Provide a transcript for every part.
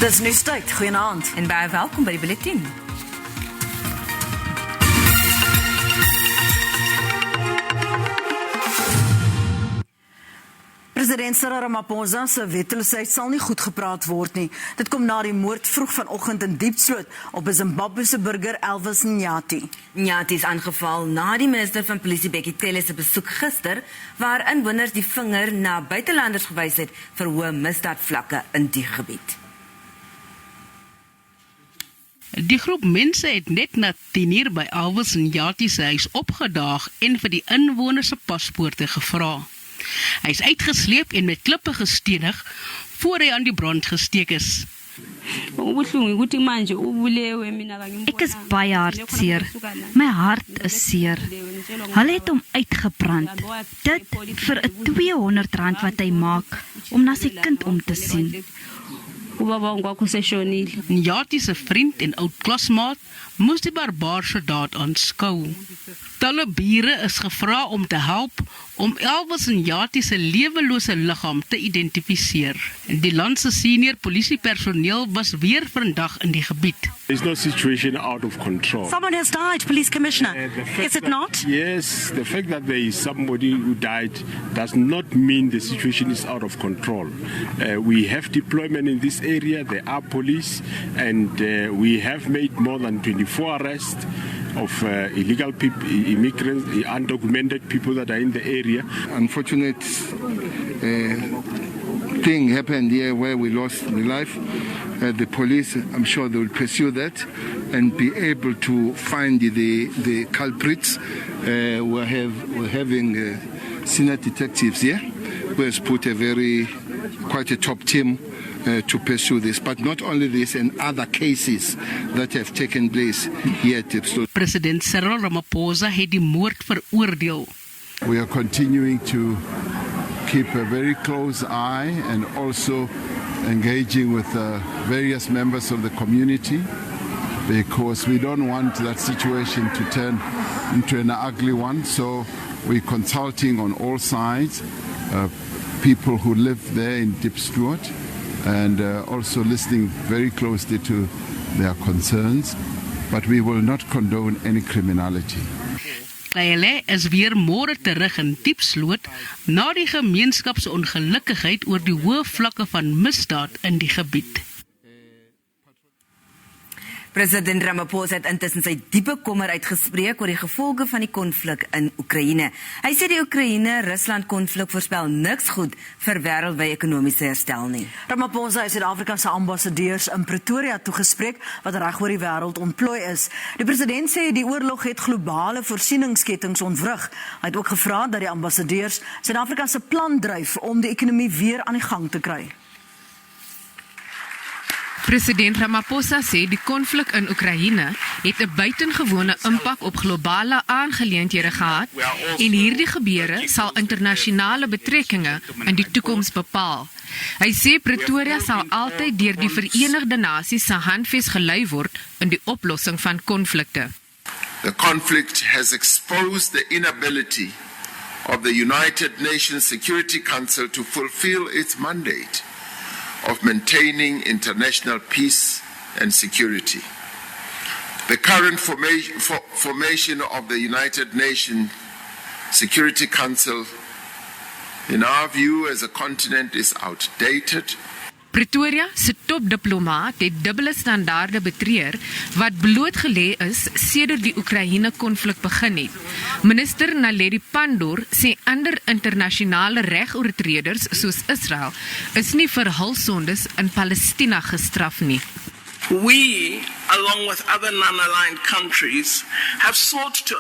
Dis Nuus tyd, goeienaand. En baie welkom by die Bulletin. President Cyril Ramaphosa se wetteloosheid sal nie goed gepraat word nie. Dit kom na die moord vroeg vanoggend in Diepsloot op 'n Zimbabwiëse burger Elvis Nyati. Nyati is aangeval na die minister van polisie Bekkie Cele se besoek gister, waar inwoners die vinger na buitelanders gewys het vir hoë misdaadvlakke in die gebied. Die groep mense het net na 10:00 by Elvis Nyati se huis opgedaag en vir die inwoners se paspoorte gevra. Hy is uitgesleep en met klippe gestenig voor hy aan die brand gesteek is. Ek is baie hartseer. My hart is seer. Hulle het hom uitgebrand. Dit vir 'n R200 wat hy maak om na sy kind om te sien. Nyati se vriend en oud klasmaat moes die barbaarse daad aanskou. Talle bure is gevra om te help om Elvis Nyati se lewelose liggaam te identifiseer. Die land se senior polisiepersoneel was weer vandag in die gebied. There's no situation out of control. Someone has died, police commissioner. Is it not? Yes, the fact that there is somebody who died does not mean the situation is out of control. We have deployment in this area, there are police, and we have made more than 24 arrests of illegal people, immigrants, undocumented people that are in the area. Unfortunate thing happened here where we lost the life. The police, I'm sure they will pursue that and be able to find the culprits. We're having senior detectives here who has put quite a top team to pursue this, but not only this and other cases that have taken place here at Diepsloot. President Cyril Ramaphosa het die moord veroordeel. We are continuing to keep a very close eye and also engaging with various members of the community, because we don't want that situation to turn into an ugly one. So we're consulting on all sides, people who live there in Diepsloot, and also listening very closely to their concerns, but we will not condone any criminality. Cele is weer môre terug in Diepsloot na die gemeenskap se ongelukkigheid oor die hoë vlakke van misdaad in die gebied. President Ramaphosa het intussen sy diepe kommer uitgespreek oor die gevolge van die konflik in Oekraïne. Hy sê die Oekraïne-Rusland konflik voorspel niks goed vir wêreldwye ekonomiese herstel nie. Ramaphosa het Afrikaanse ambassadeurs in Pretoria toegespreek wat reg oor die wêreld ontplooi is. Die president sê die oorlog het globale voorsieningskettinge ontwrig. Hy het ook gevra dat die ambassadeurs Suid-Afrika se plan dryf om die ekonomie weer aan die gang te kry. President Ramaphosa sê die konflik in Oekraïne het 'n buitengewone impak op globale aangeleenthede gehad en hierdie gebeure sal internasionale betrekkinge in die toekoms bepaal. Hy sê Pretoria sal altyd deur die Verenigde Nasies se handves gelei word in die oplossing van konflikte. The conflict has exposed the inability of the United Nations Security Council to fulfill its mandate of maintaining international peace and security. The current formation of the United Nations Security Council, in our view as a continent, is outdated. Pretoria se topdiplomaat het dubbele standaarde betreur wat blootgelê is sedert die Oekraïne-konflik begin het. Minister Naledi Pandor sê ander internasionale regoortreders soos Israel is nie vir hul sondes in Palestina gestraf nie. We, along with other non-aligned countries, have sought to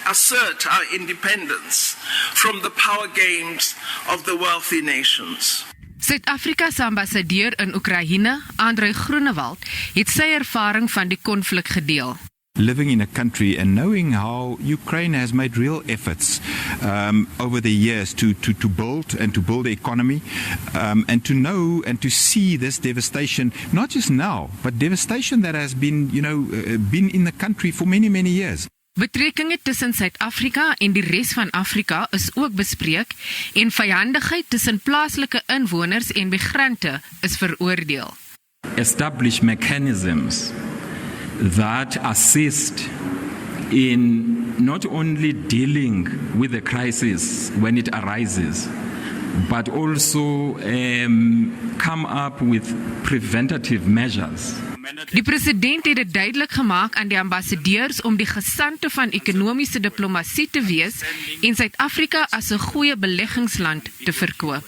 assert our independence from the power games of the wealthy nations. Suid-Afrika se ambassadeur in Oekraïne, Andrei Groenewald, het sy ervaring van die konflik gedeel. Living in a country and knowing how Ukraine has made real efforts over the years to build the economy, and to know and to see this devastation, not just now, but devastation that has been in the country for many, many years. Betrekkinge tussen Suid-Afrika en die res van Afrika is ook bespreek en vyandigheid tussen plaaslike inwoners en migrante is veroordeel. establish mechanisms that assist in not only dealing with the crisis when it arises, but also come up with preventative measures. Die president het dit duidelik gemaak aan die ambassadeurs om die gesante van ekonomiese diplomatie te wees en Suid-Afrika as 'n goeie beleggingsland te verkoop.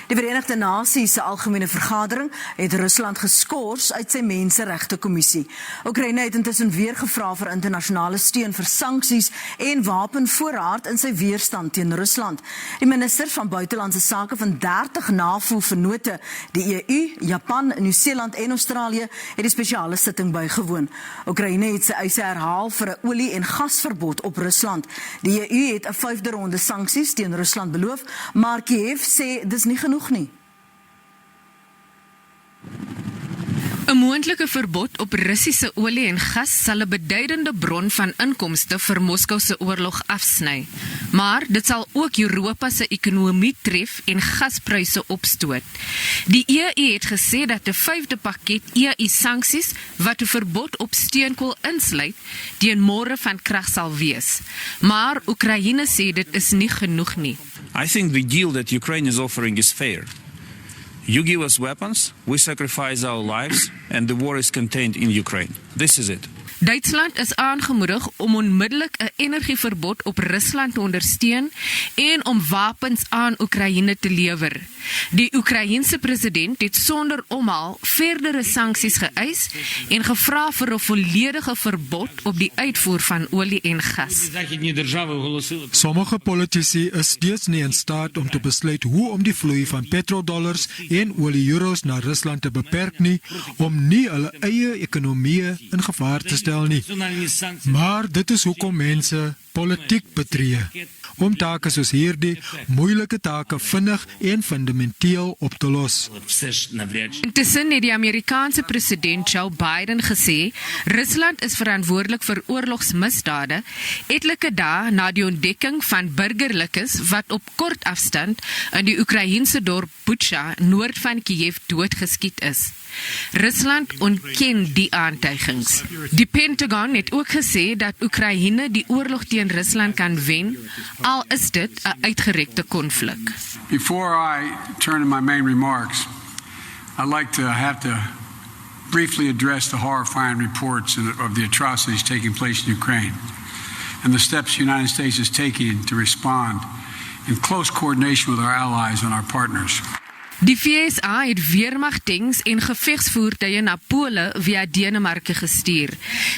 Die Verenigde Nasies se algemene vergadering het Rusland geskort uit sy Menseregte Kommissie. Oekraïne het intussen weer gevra vir internasionale steun vir sanksies en wapenvoorraad in sy weerstand teen Rusland. Die ministers van buitelandse sake van 30 NAVO-vennote, die EU, Japan, Nieu-Seeland en Australië, het die spesiale sitting bygewoon. Oekraïne het sy eise herhaal vir 'n olie- en gasverbod op Rusland. Die EU het 'n 5de ronde sanksies teen Rusland beloof, maar Kiev sê dis nie genoeg nie. 'n Moontlike verbod op Russiese olie en gas sal 'n beduidende bron van inkomste vir Moskou se oorlog afsny. Maar dit sal ook Europa se ekonomie tref en gaspryse opstoot. Die EU het gesê dat 'n 5de pakket EU-sanksies wat 'n verbod op steenkool insluit, teen môre van krag sal wees. Maar Oekraïne sê dit is nie genoeg nie. I think the deal that Ukraine is offering is fair. You give us weapons, we sacrifice our lives, and the war is contained in Ukraine. This is it. Duitsland is aangemoedig om onmiddellik 'n energieverbod op Rusland te ondersteun en om wapens aan Oekraïne te lewer. Die Oekraïense president het sonder omhaal verdere sanksies geëis en gevra vir 'n volledige verbod op die uitvoer van olie en gas. Sommige politici is steeds nie in staat om te besluit hoe om die vloei van petrodollars en olie-euros na Rusland te beperk nie, om nie hulle eie ekonomie in gevaar te stel nie. Maar dit is hoekom mense politiek betree, om take soos hierdie moeilike take vinnig en fundamenteel op te los. Intussen het die Amerikaanse president Joe Biden gesê, Rusland is verantwoordelik vir oorlogsmisdade, etlike dae na die ontdekking van burgerlikes wat op kort afstand in die Oekraïense dorp Bucha, noord van Kiev, doodgeskiet is. Rusland ontken die aantuigings. Die Pentagon het ook gesê dat Oekraïne die oorlog teen Rusland kan wen, al is dit 'n uitgerekte konflik. Before I turn to my main remarks, I'd like to have to briefly address the horrifying reports of the atrocities taking place in Ukraine and the steps the United States is taking to respond in close coordination with our allies and our partners. Die VSA het weermagtanks en gevegsvoertuie na Pole via Denemarke gestuur.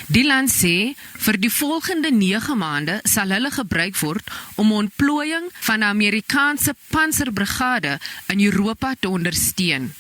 Die land sê, vir die volgende 9 maande sal hulle gebruik word om ontplooiing van 'n Amerikaanse panserbrigade in Europa te ondersteun.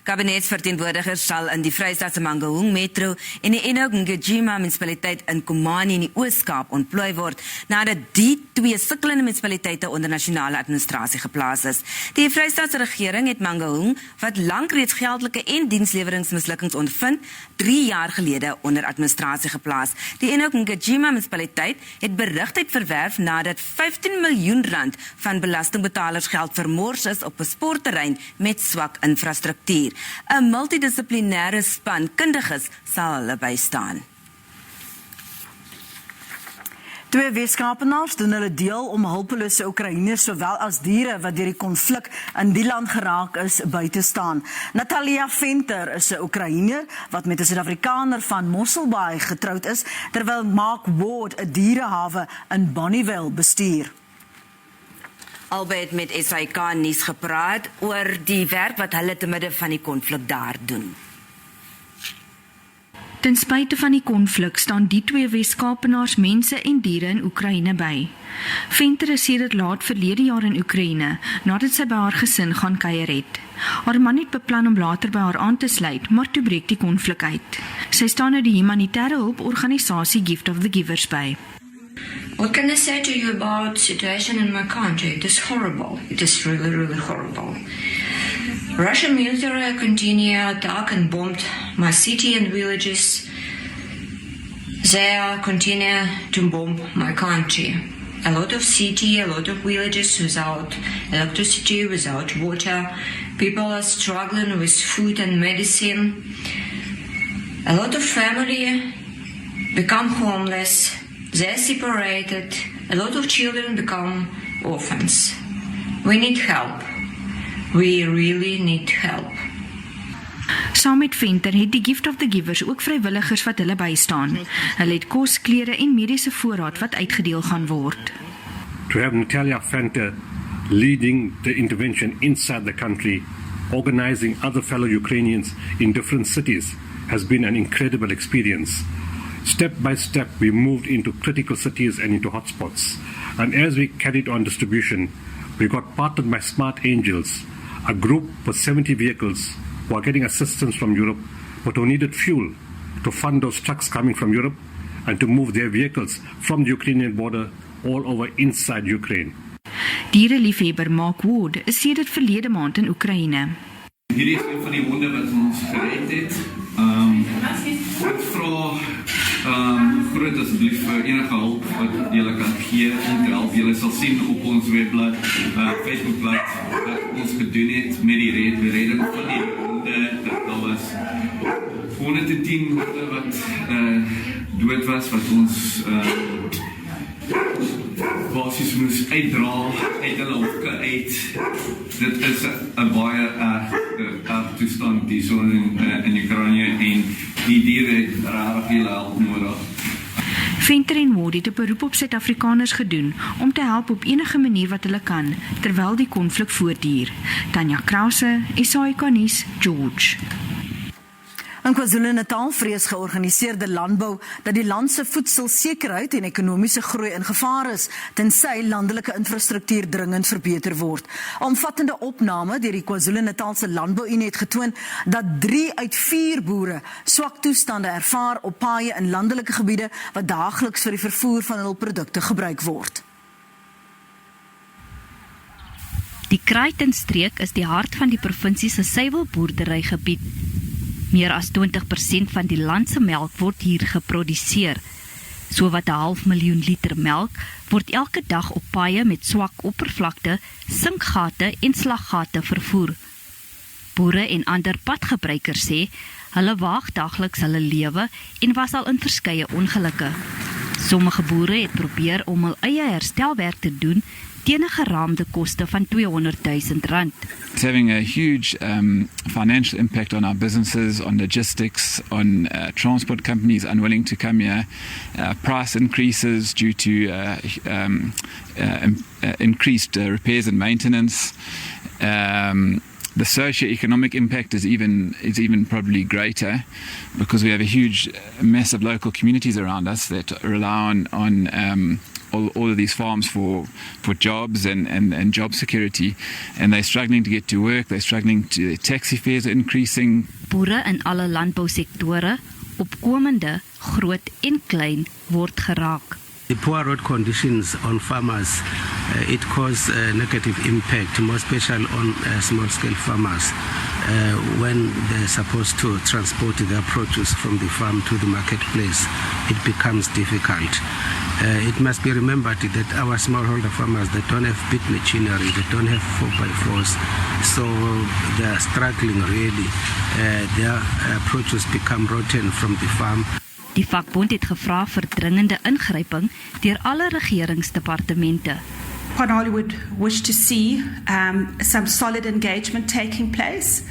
Kabinetsverteenwoordigers sal in die Vrystaatse Mangaung Metro en die Ngijima munisipaliteit in Komani in die Oos-Kaap ontplooi word, nadat die 2 sukkelende munisipaliteite onder nasionale administrasie geplaas is. Die Vrystaatse regering het Mangaung, wat lank reeds geldelike en diensleweringsmislukkings ondervind, 3 jaar gelede onder administrasie geplaas. Die Ngijima munisipaliteit het berigtheid verwerf nadat 15 miljoen rand van belastingbetalers geld vermors is op 'n sportterrein met swak infrastruktuur. 'n multidissiplinêre span kundiges sal hulle bystaan. 2 wetenskapenaars doen hulle deel om hulpelose Oekraïners sowel as diere wat deur die konflik in die land geraak is by te staan. Natalia Venter is 'n Oekraïner wat met 'n Suid-Afrikaner van Mosselbaai getroud is, terwyl Mark Ward 'n dierehawe in Bonnievale bestuur. Albei het met SABC nuus gepraat oor die werk wat hulle te midde van die konflik daar doen. Ten spyte van die konflik staan die 2 Weskapenaars mense en diere in Oekraïne by. Venter is sedert laat verlede jaar in Oekraïne, nadat sy by haar gesin gaan kuier het. Haar man het beplan om later by haar aan te sluit, maar toe breek die konflik uit. Sy staan nou die humanitêre hulporganisasie Gift of the Givers by. What can I say to you about the situation in my country? It is horrible. It is really, really horrible. Russian military continue attack and bombed my city and villages. they continue to bomb my country. A lot of city, a lot of villages without electricity, without water. People are struggling with food and medicine. A lot of family become homeless. They're separated. A lot of children become orphans. We need help. We really need help. Saam met Venter het die Gift of the Givers ook vrywilligers wat hulle bystaan. Hulle het kos, klere en mediese voorraad wat uitgedeel gaan word. To have Natalia Venter leading the intervention inside the country, organizing other fellow Ukrainians in different cities, has been an incredible experience. Step by step, we moved into critical cities and into hotspots. And as we carried on distribution, we got partnered by Smart Angels, a group with 70 vehicles who are getting assistance from Europe, but who needed fuel to fund those trucks coming from Europe and to move their vehicles from the Ukrainian border all over inside Ukraine. Diereliefhebber Mark Ward is sedert verlede maand in Oekraïne. Hierdie is een van die honde wat ons gered het. Ek vra groot asseblief vir enige hulp wat julle kan gee om te help. Julle sal sien op ons webblad, Facebookblad wat ons gedoen het met die redding van die honde. Daar was 110 honde wat dood was, wat ons basies moes uitdra uit hulle hokke uit. Dit is 'n baie erg toestand hier so in Oekraïne en die diere het regtig veel hulp nodig. Venter en Ward het 'n beroep op Suid-Afrikaners gedoen om te help op enige manier wat hulle kan terwyl die konflik voortduur. Tanya Krause, SABC nuus, George. In KwaZulu-Natal vrees georganiseerde landbou dat die land se voedselsekerheid en ekonomiese groei in gevaar is, tensy landelike infrastruktuur dringend verbeter word. 'n Omvattende opname deur die KwaZulu-Natalse Landbouunie het getoon dat 3 uit 4 boere swak toestande ervaar op paaie in landelike gebiede wat daagliks vir die vervoer van hul produkte gebruik word. Die Kruitenstreek is die hart van die provinsie se suiwelboerderygebied. Meer as 20% van die land se melk word hier geproduseer. Sowat 500,000 liter melk word elke dag op paaie met swak oppervlakte, sinkgate en slaggate vervoer. Boere en ander padgebruikers sê, hulle waag dagliks hulle lewe en was al in verskeie ongelukke. Sommige boere het probeer om hul eie herstelwerk te doen teen 'n geraamde koste van R200,000. It's having a huge financial impact on our businesses, on logistics, on transport companies unwilling to come here, price increases due to increased repairs and maintenance. The socio-economic impact is even probably greater because we have a huge mass of local communities around us that rely on all of these farms for jobs and job security, and they're struggling to get to work, they're struggling to, taxi fares are increasing. Boere in alle landbousektore, opkomende, groot en klein, word geraak. The poor road conditions on farmers, it causes a negative impact, more especially on small-scale farmers. When they're supposed to transport their produce from the farm to the marketplace, it becomes difficult. It must be remembered that our smallholder farmers, they don't have big machinery, they don't have 4x4s, so they are struggling really. Their produce become rotten from the farm. Die vakbond het gevra vir dringende ingryping deur alle regeringsdepartemente. Panali would wish to see some solid engagement taking place,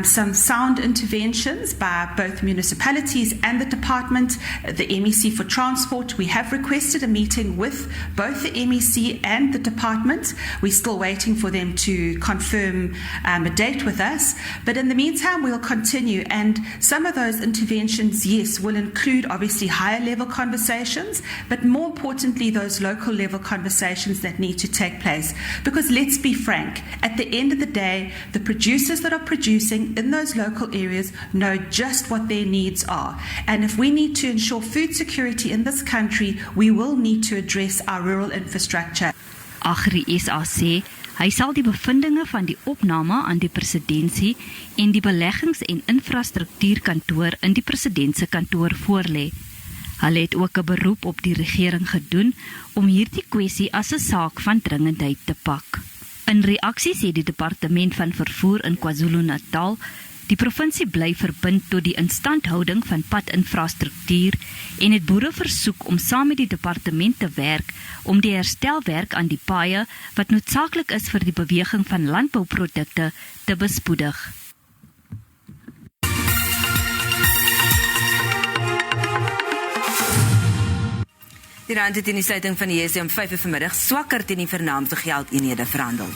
some sound interventions by both municipalities and the department, the MEC for Transport. We have requested a meeting with both the MEC and the department. We're still waiting for them to confirm a date with us. But in the meantime, we'll continue. And some of those interventions, yes, will include obviously higher level conversations, but more importantly, those local level conversations that need to take place. Because let's be frank, at the end of the day, the producers that are producing in those local areas know just what their needs are. And if we need to ensure food security in this country, we will need to address our rural infrastructure. Agri SA sê, hy sal die bevindinge van die opname aan die presidentsie en die beleggings- en infrastruktuurkantoor in die presidentse kantoor voorlê. Hulle het ook 'n beroep op die regering gedoen om hierdie kwessie as 'n saak van dringendheid te pak. In reaksie sê die departement van vervoer in KwaZulu-Natal, die provinsie bly verbind tot die instandhouding van padinfrastruktuur en het boere versoek om saam met die departement te werk om die herstelwerk aan die paaie wat noodsaaklik is vir die beweging van landbouprodukte te bespoedig. Die rand het in die sluiting van die JSE om 5 uur vanmiddag swakker teen die vernaamste geldeenhede verhandel.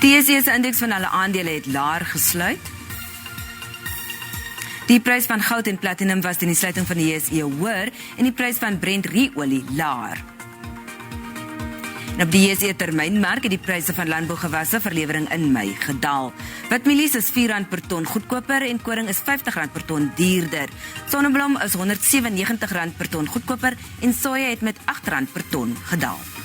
Die JSE se indeks van alle aandele het laer gesluit. Die prys van goud en platinum was teen die sluiting van die JSE hoër en die prys van Brent ruolie laer. En op die JSE termynmark het die pryse van landbougewasse vir lewering in Mei gedaal. Witmielies is R4 per ton goedkoper en koring is R50 per ton duurder. Sonneblom is R197 per ton goedkoper en soja het met R8 per ton gedaal.